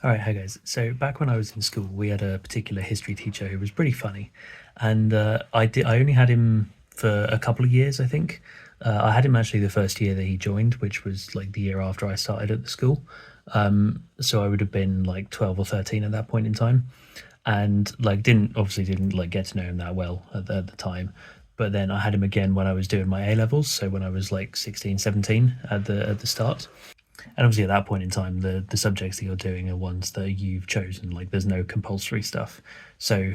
All right, hi guys. So back when I was in school, we had a particular history teacher who was pretty funny, and I only had him for a couple of years, I think. I had him actually the first year that he joined, which was like the year after I started at the school. So I would have been like 12 or 13 at that point in time, and like didn't like get to know him that well at the time. But then I had him again when I was doing my A levels, so when I was like 16, 17 at the start. And obviously, at that point in time, the subjects that you're doing are ones that you've chosen. Like, there's no compulsory stuff. So,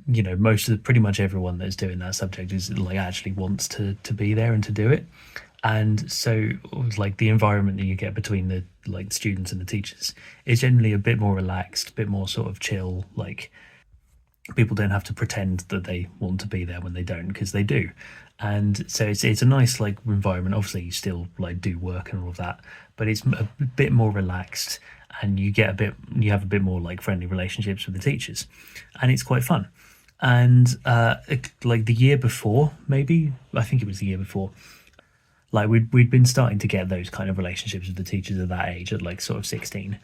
most of pretty much everyone that's doing that subject is like actually wants to be there and to do it. And so, like the environment that you get between the like students and the teachers is generally a bit more relaxed, a bit more sort of chill. Like people don't have to pretend that they want to be there when they don't, because they do. And so it's a nice like environment. Obviously you still like do work and all of that, but it's a bit more relaxed, and you have a bit more like friendly relationships with the teachers, and it's quite fun. And like the year before, maybe I think it was the year before, like we'd been starting to get those kind of relationships with the teachers at that age, at like sort of 16.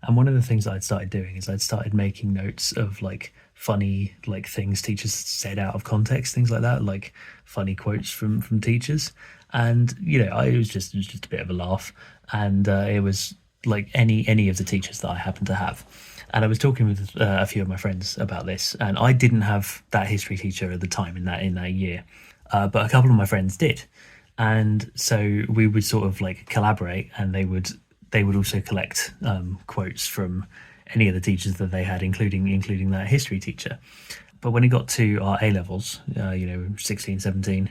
And one of the things that I'd started doing is I'd started making notes of like funny like things teachers said out of context, things like that, like funny quotes from teachers. And it was just a bit of a laugh, and it was like any of the teachers that I happened to have. And I was talking with a few of my friends about this, and I didn't have that history teacher at the time in that year, but a couple of my friends did, and so we would sort of like collaborate, and they would also collect quotes from any of the teachers that they had, including that history teacher. But when it got to our A levels, 16, 17,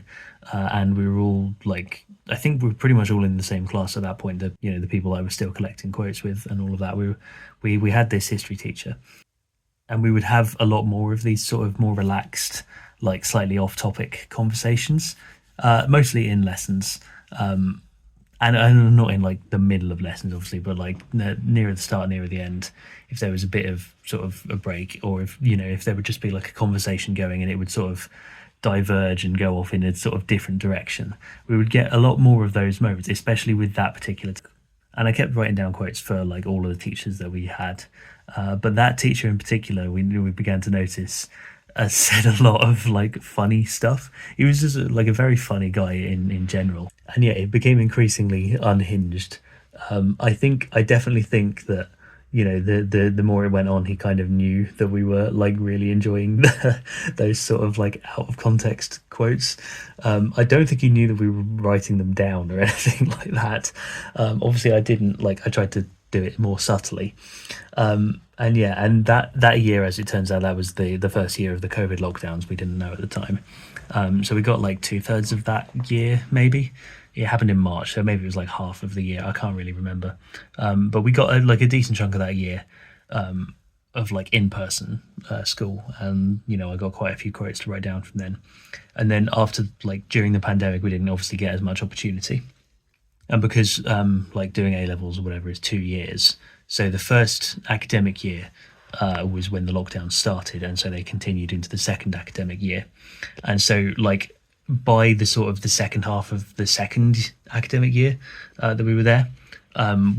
and we were all like, I think we were pretty much all in the same class at that point. The people I was still collecting quotes with and all of that. We had this history teacher, and we would have a lot more of these sort of more relaxed, like slightly off topic conversations, mostly in lessons. And not in like the middle of lessons, obviously, but like nearer the start, nearer the end, if there was a bit of sort of a break, or if there would just be like a conversation going and it would sort of diverge and go off in a sort of different direction, we would get a lot more of those moments, especially with that particular. And I kept writing down quotes for like all of the teachers that we had, but that teacher in particular, we began to notice said a lot of like funny stuff. He was just like a very funny guy in general, and yeah, it became increasingly unhinged. I definitely think that the more it went on, he kind of knew that we were like really enjoying those sort of like out of context quotes. I don't think he knew that we were writing them down or anything like that. Obviously, I didn't like. I tried to do it more subtly. And yeah, and that year, as it turns out, that was the first year of the COVID lockdowns. We didn't know at the time, so we got like two-thirds of that year, maybe. It happened in March, so maybe it was like half of the year. I can't really remember, but we got like a decent chunk of that year of like in-person school, and I got quite a few quotes to write down from then. And then after, like during the pandemic, we didn't obviously get as much opportunity, and because like doing A levels or whatever is 2 years, so the first academic year was when the lockdown started, and so they continued into the second academic year, and so like by the sort of the second half of the second academic year that we were there,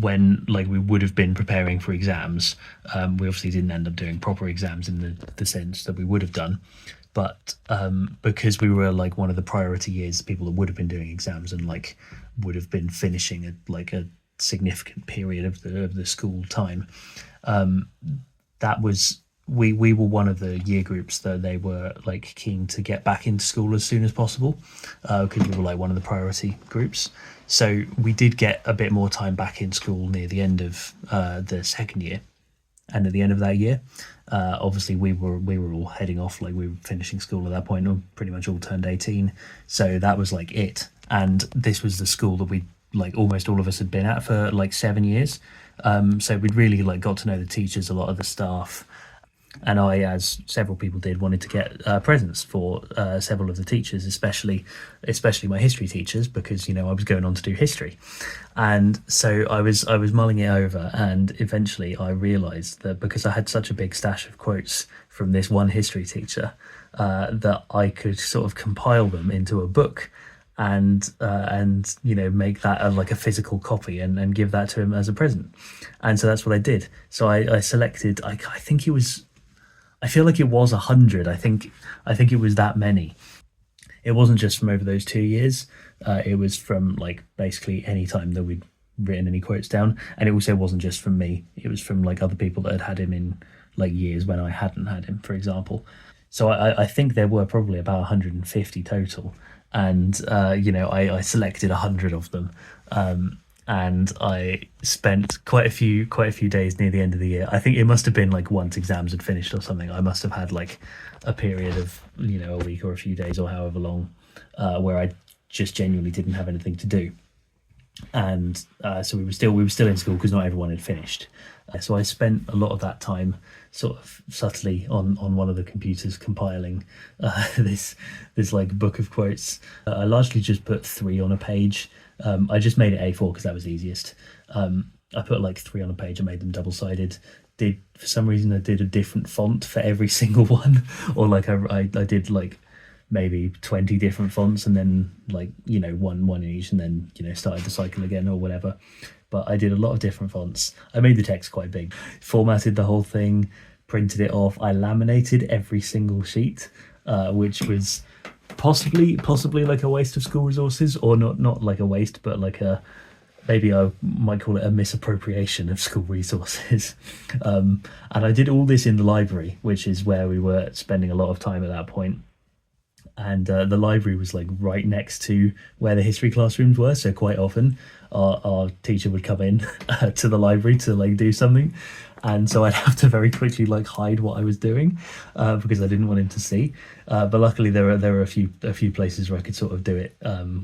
when like we would have been preparing for exams, we obviously didn't end up doing proper exams in the sense that we would have done, but because we were like one of the priority years, people that would have been doing exams and like would have been finishing a significant period of the school time, that was we were one of the year groups that they were like keen to get back into school as soon as possible, because we were like one of the priority groups. So we did get a bit more time back in school near the end of the second year, and at the end of that year, obviously we were all heading off, like we were finishing school at that point, and pretty much all turned 18. So that was like it, and this was the school that we like almost all of us had been at for like 7 years. So we'd really like got to know the teachers, a lot of the staff, and I, as several people did, wanted to get presents for several of the teachers, especially my history teachers, because I was going on to do history, and so I was mulling it over, and eventually I realised that because I had such a big stash of quotes from this one history teacher, that I could sort of compile them into a book. and make that like a physical copy and give that to him as a present. And so that's what I did. So I selected. I think it was. I feel like it was 100. I think it was that many. It wasn't just from over those 2 years. It was from like basically any time that we'd written any quotes down, and it also wasn't just from me. It was from like other people that had him in like years when I hadn't had him, for example. So I think there were probably about 150 total, and I selected 100 of them, and I spent quite a few days near the end of the year. I think it must have been like once exams had finished or something. I must have had like a period of a week or a few days or however long, where I just genuinely didn't have anything to do, and so we were still in school because not everyone had finished. So I spent a lot of that time sort of subtly on one of the computers compiling this like book of quotes. I largely just put three on a page. I just made it A4 because that was easiest. I put like three on a page. I made them double sided. Did For some reason I did a different font for every single one, or like I did like maybe 20 different fonts, and then like one in each, and then started the cycle again or whatever. But I did a lot of different fonts. I made the text quite big, formatted the whole thing, printed it off. I laminated every single sheet, which was possibly like a waste of school resources, or not like a waste, but like a, maybe I might call it a misappropriation of school resources. And I did all this in the library, which is where we were spending a lot of time at that point. And the library was like right next to where the history classrooms were, so quite often our teacher would come in to the library to like do something, and so I'd have to very quickly like hide what I was doing, because I didn't want him to see. But luckily there were a few places where I could sort of do it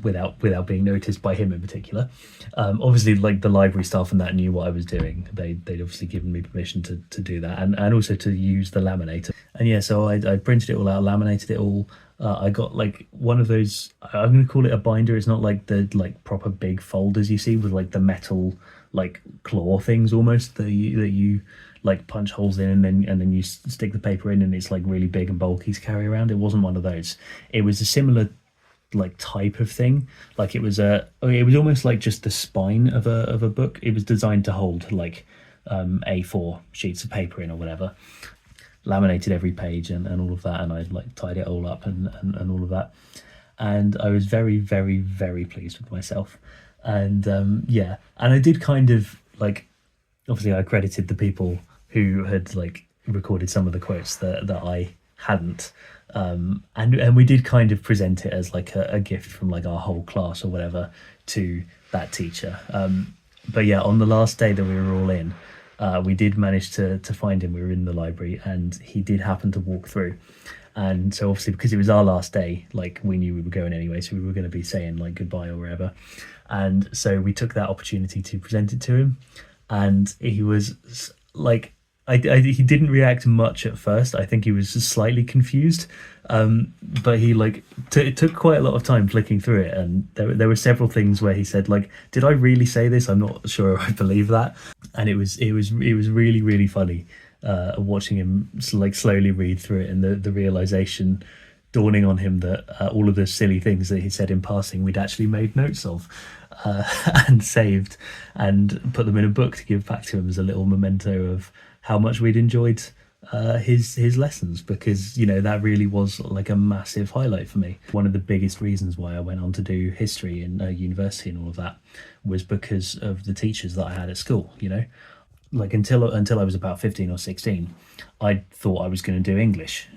without being noticed by him in particular. Obviously, like the library staff and that knew what I was doing. They'd obviously given me permission to do that, and also to use the laminator. And yeah, so I printed it all out, laminated it all. I got like one of those, I'm going to call it a binder. It's not like the like proper big folders you see with like the metal like claw things almost that you like punch holes in, and then you stick the paper in, and it's like really big and bulky to carry around. It wasn't one of those. It was a similar like type of thing. Like it was almost like just the spine of a book. It was designed to hold like A4 sheets of paper in or whatever. Laminated every page and all of that, and I like tied it all up and all of that, and I was very very very pleased with myself. And yeah, and I did kind of like, obviously I credited the people who had like recorded some of the quotes that I hadn't, and we did kind of present it as like a gift from like our whole class or whatever to that teacher. But yeah, on the last day that we were all in, we did manage to find him. We were in the library, and he did happen to walk through. And so obviously, because it was our last day, like we knew we were going anyway, so we were going to be saying like goodbye or wherever. And so we took that opportunity to present it to him, and he was like, he didn't react much at first. I think he was just slightly confused, but he like it took quite a lot of time flicking through it, and there were several things where he said like, "Did I really say this? I'm not sure I believe that." And it was really really funny, watching him like slowly read through it, and the realization dawning on him that all of the silly things that he said in passing we'd actually made notes of, and saved and put them in a book to give back to him as a little memento of how much we'd enjoyed his lessons, because that really was like a massive highlight for me. One of the biggest reasons why I went on to do history in university and all of that was because of the teachers that I had at school. Like until I was about 15 or 16, I thought I was going to do English,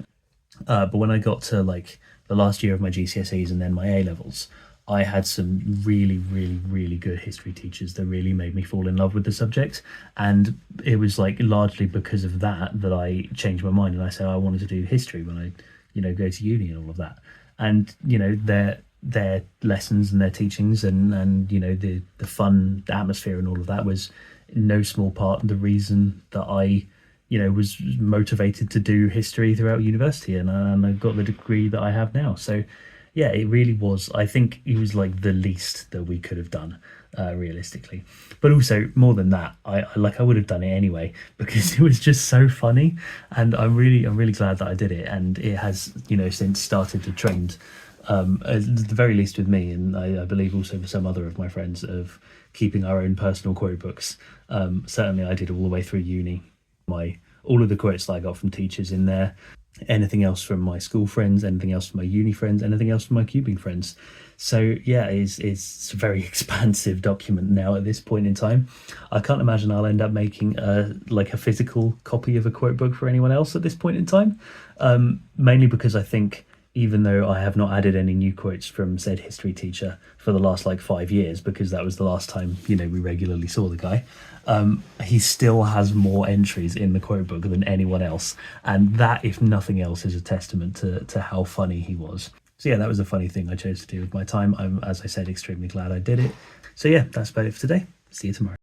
but when I got to like the last year of my GCSEs and then my A levels, I had some really, really, really good history teachers that really made me fall in love with the subject. And it was like largely because of that I changed my mind, and I said I wanted to do history when I, go to uni and all of that. And, their lessons and their teachings and the fun atmosphere and all of that was in no small part the reason that I, was motivated to do history throughout university, and I got the degree that I have now. So yeah, it really was. I think it was like the least that we could have done, realistically. But also, more than that, I would have done it anyway because it was just so funny, and I'm really glad that I did it. And it has, since started to trend At the very least with me, and I believe also for some other of my friends, of keeping our own personal quote books. Certainly, I did all the way through uni. My all of the quotes that I got from teachers in there, anything else from my school friends, anything else from my uni friends, anything else from my cubing friends. So yeah, it's a very expansive document now at this point in time. I can't imagine I'll end up making a physical copy of a quote book for anyone else at this point in time. Mainly because I think, even though I have not added any new quotes from said history teacher for the last like 5 years, because that was the last time we regularly saw the guy, he still has more entries in the quote book than anyone else, and that, if nothing else, is a testament to how funny he was. So yeah, that was a funny thing I chose to do with my time. I'm, as I said, extremely glad I did it. So yeah, that's about it for today. See you tomorrow.